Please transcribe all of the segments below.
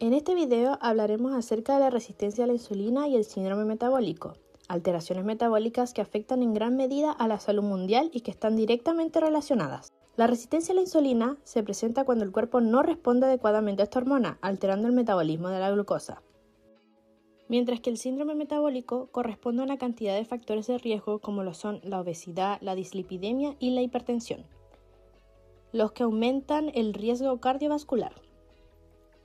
En este video hablaremos acerca de la resistencia a la insulina y el síndrome metabólico, alteraciones metabólicas que afectan en gran medida a la salud mundial y que están directamente relacionadas. La resistencia a la insulina se presenta cuando el cuerpo no responde adecuadamente a esta hormona, alterando el metabolismo de la glucosa. Mientras que el síndrome metabólico corresponde a una cantidad de factores de riesgo como lo son la obesidad, la dislipidemia y la hipertensión, los que aumentan el riesgo cardiovascular.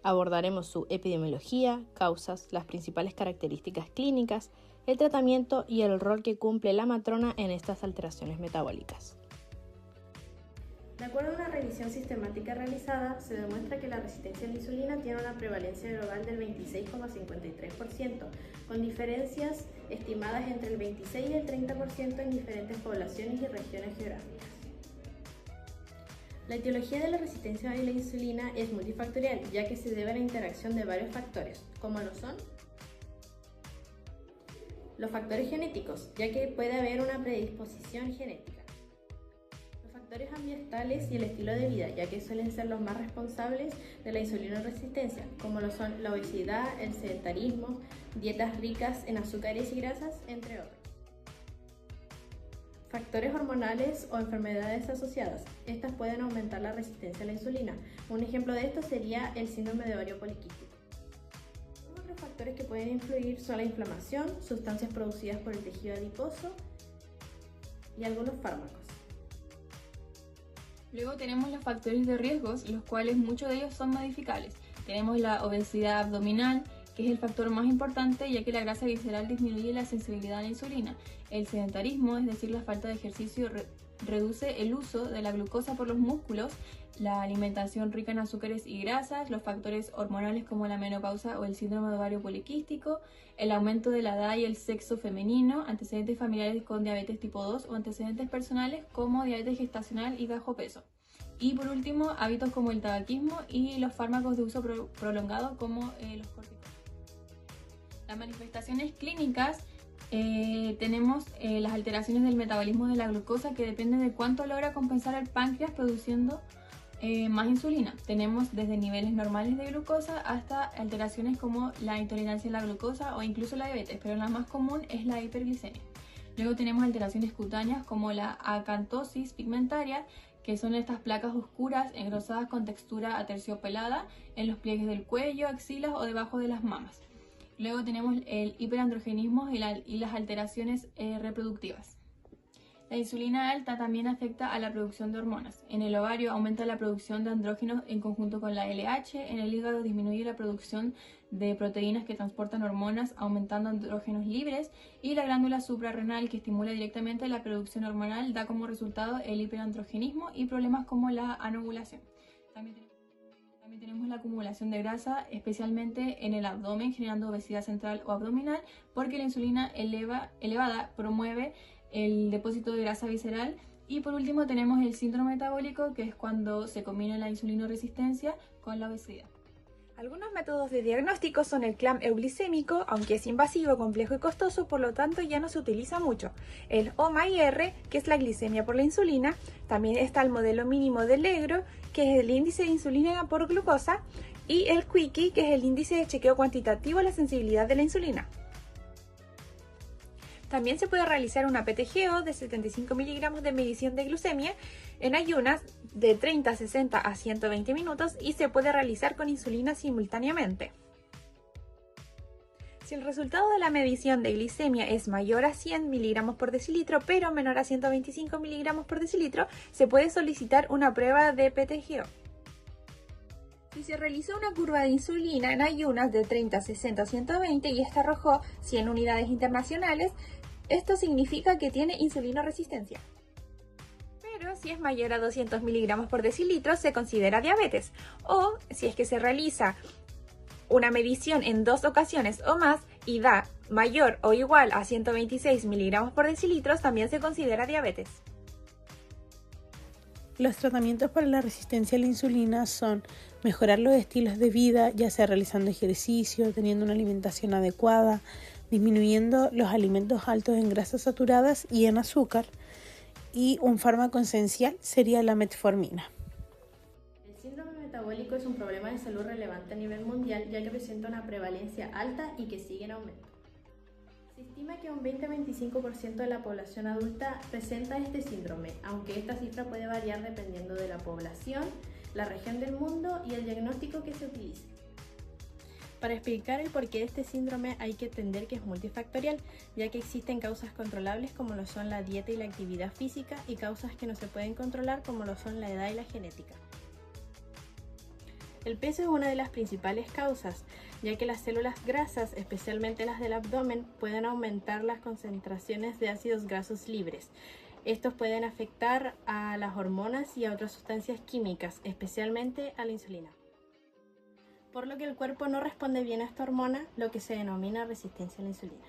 Abordaremos su epidemiología, causas, las principales características clínicas, el tratamiento y el rol que cumple la matrona en estas alteraciones metabólicas. De acuerdo a una revisión sistemática realizada, se demuestra que la resistencia a la insulina tiene una prevalencia global del 26,53%, con diferencias estimadas entre el 26 y el 30% en diferentes poblaciones y regiones geográficas. La etiología de la resistencia a la insulina es multifactorial, ya que se debe a la interacción de varios factores, como lo son los factores genéticos, ya que puede haber una predisposición genética, los factores ambientales y el estilo de vida, ya que suelen ser los más responsables de la insulinoresistencia, como lo son la obesidad, el sedentarismo, dietas ricas en azúcares y grasas, entre otros. Factores hormonales o enfermedades asociadas. Estas pueden aumentar la resistencia a la insulina. Un ejemplo de esto sería el síndrome de ovario poliquístico. Otros factores que pueden influir son la inflamación, sustancias producidas por el tejido adiposo y algunos fármacos. Luego tenemos los factores de riesgos, los cuales muchos de ellos son modificables. Tenemos la obesidad abdominal, que es el factor más importante, ya que la grasa visceral disminuye la sensibilidad a la insulina. El sedentarismo, es decir, la falta de ejercicio, reduce el uso de la glucosa por los músculos. La alimentación rica en azúcares y grasas, los factores hormonales como la menopausa o el síndrome de ovario poliquístico, el aumento de la edad y el sexo femenino, antecedentes familiares con diabetes tipo 2 o antecedentes personales como diabetes gestacional y bajo peso. Y por último, hábitos como el tabaquismo y los fármacos de uso prolongado como los corticoides. Las manifestaciones clínicas, tenemos las alteraciones del metabolismo de la glucosa, que depende de cuánto logra compensar el páncreas produciendo más insulina. Tenemos desde niveles normales de glucosa hasta alteraciones como la intolerancia a la glucosa o incluso la diabetes, pero la más común es la hiperglicemia. Luego tenemos alteraciones cutáneas como la acantosis pigmentaria, que son estas placas oscuras engrosadas con textura aterciopelada en los pliegues del cuello, axilas o debajo de las mamas. Luego tenemos el hiperandrogenismo y las alteraciones reproductivas. La insulina alta también afecta a la producción de hormonas. En el ovario aumenta la producción de andrógenos en conjunto con la LH, en el hígado disminuye la producción de proteínas que transportan hormonas, aumentando andrógenos libres, y la glándula suprarrenal, que estimula directamente la producción hormonal, da como resultado el hiperandrogenismo y problemas como la anovulación. También tenemos la acumulación de grasa, especialmente en el abdomen, generando obesidad central o abdominal, porque la insulina elevada promueve el depósito de grasa visceral. Y por último tenemos el síndrome metabólico, que es cuando se combina la insulinoresistencia con la obesidad. Algunos métodos de diagnóstico son el CLAM euglicémico, aunque es invasivo, complejo y costoso, por lo tanto ya no se utiliza mucho. El OMA-IR, que es la glicemia por la insulina. También está el modelo mínimo de Allegro, que es el índice de insulina por glucosa, y el Quickie, que es el índice de chequeo cuantitativo a la sensibilidad de la insulina. También se puede realizar una PTGO de 75 miligramos de medición de glucemia en ayunas de 30, 60 a 120 minutos y se puede realizar con insulina simultáneamente. Si el resultado de la medición de glicemia es mayor a 100 miligramos por decilitro pero menor a 125 miligramos por decilitro, se puede solicitar una prueba de PTGO. Si se realizó una curva de insulina en ayunas de 30, 60 a 120 y esta arrojó 100 unidades internacionales, esto significa que tiene insulinoresistencia. Pero si es mayor a 200 miligramos por decilitro, se considera diabetes. O si es que se realiza una medición en 2 ocasiones o más y da mayor o igual a 126 miligramos por decilitro, también se considera diabetes. Los tratamientos para la resistencia a la insulina son mejorar los estilos de vida, ya sea realizando ejercicio, teniendo una alimentación adecuada, disminuyendo los alimentos altos en grasas saturadas y en azúcar, y un fármaco esencial sería la metformina. El síndrome metabólico es un problema de salud relevante a nivel mundial, ya que presenta una prevalencia alta y que sigue en aumento. Se estima que un 20-25% de la población adulta presenta este síndrome, aunque esta cifra puede variar dependiendo de la población, la región del mundo y el diagnóstico que se utilice. Para explicar el porqué de este síndrome hay que entender que es multifactorial, ya que existen causas controlables como lo son la dieta y la actividad física y causas que no se pueden controlar como lo son la edad y la genética. El peso es una de las principales causas, ya que las células grasas, especialmente las del abdomen, pueden aumentar las concentraciones de ácidos grasos libres. Estos pueden afectar a las hormonas y a otras sustancias químicas, especialmente a la insulina. Por lo que el cuerpo no responde bien a esta hormona, lo que se denomina resistencia a la insulina.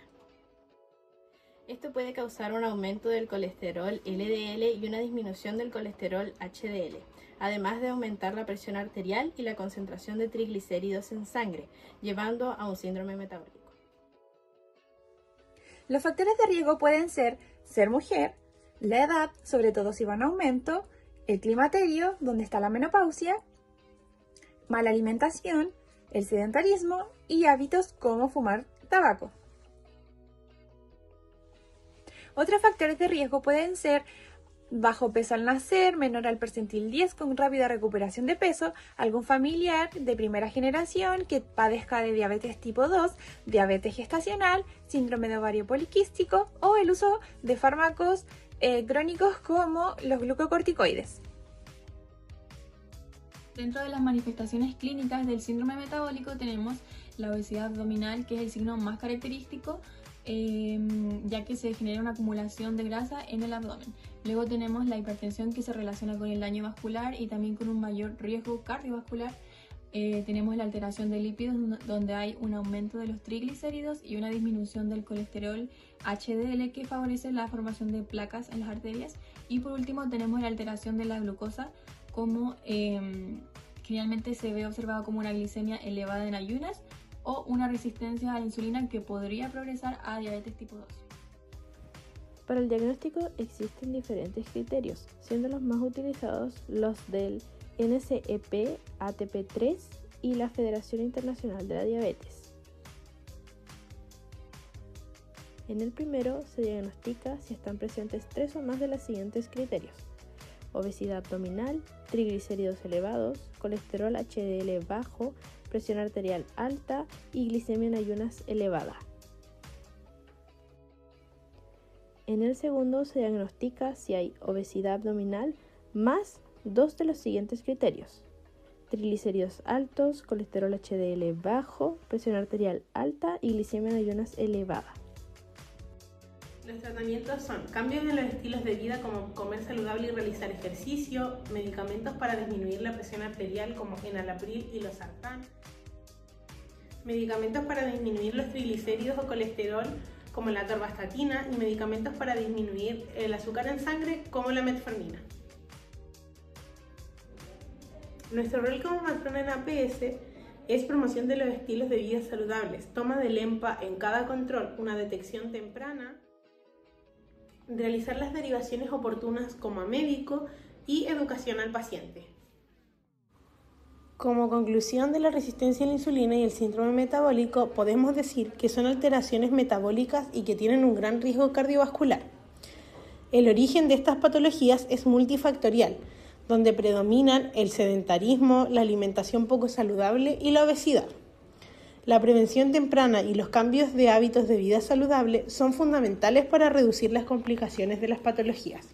Esto puede causar un aumento del colesterol LDL y una disminución del colesterol HDL, además de aumentar la presión arterial y la concentración de triglicéridos en sangre, llevando a un síndrome metabólico. Los factores de riesgo pueden ser mujer, la edad, sobre todo si va en aumento, el climaterio, donde está la menopausia, mala alimentación, el sedentarismo y hábitos como fumar tabaco. Otros factores de riesgo pueden ser bajo peso al nacer, menor al percentil 10 con rápida recuperación de peso, algún familiar de primera generación que padezca de diabetes tipo 2, diabetes gestacional, síndrome de ovario poliquístico o el uso de fármacos crónicos como los glucocorticoides. Dentro de las manifestaciones clínicas del síndrome metabólico tenemos la obesidad abdominal, que es el signo más característico, ya que se genera una acumulación de grasa en el abdomen. Luego tenemos la hipertensión, que se relaciona con el daño vascular y también con un mayor riesgo cardiovascular. Tenemos la alteración de lípidos, donde hay un aumento de los triglicéridos y una disminución del colesterol HDL, que favorece la formación de placas en las arterias. Y por último tenemos la alteración de la glucosa, como generalmente se ve observado como una glicemia elevada en ayunas o una resistencia a la insulina que podría progresar a diabetes tipo 2. Para el diagnóstico existen diferentes criterios, siendo los más utilizados los del NSEP, ATP3 y la Federación Internacional de la Diabetes. En el primero se diagnostica si están presentes 3 o más de los siguientes criterios: obesidad abdominal, triglicéridos elevados, colesterol HDL bajo, presión arterial alta y glicemia en ayunas elevada. En el segundo se diagnostica si hay obesidad abdominal más 2 de los siguientes criterios: triglicéridos altos, colesterol HDL bajo, presión arterial alta y glicemia en ayunas elevada. Los tratamientos son cambios en los estilos de vida como comer saludable y realizar ejercicio, medicamentos para disminuir la presión arterial como enalapril y losartán, medicamentos para disminuir los triglicéridos o colesterol como la atorvastatina y medicamentos para disminuir el azúcar en sangre como la metformina. Nuestro rol como matrona en APS es promoción de los estilos de vida saludables, toma del EMPA en cada control, una detección temprana, realizar las derivaciones oportunas como a médico y educación al paciente. Como conclusión de la resistencia a la insulina y el síndrome metabólico, podemos decir que son alteraciones metabólicas y que tienen un gran riesgo cardiovascular. El origen de estas patologías es multifactorial, donde predominan el sedentarismo, la alimentación poco saludable y la obesidad. La prevención temprana y los cambios de hábitos de vida saludable son fundamentales para reducir las complicaciones de las patologías.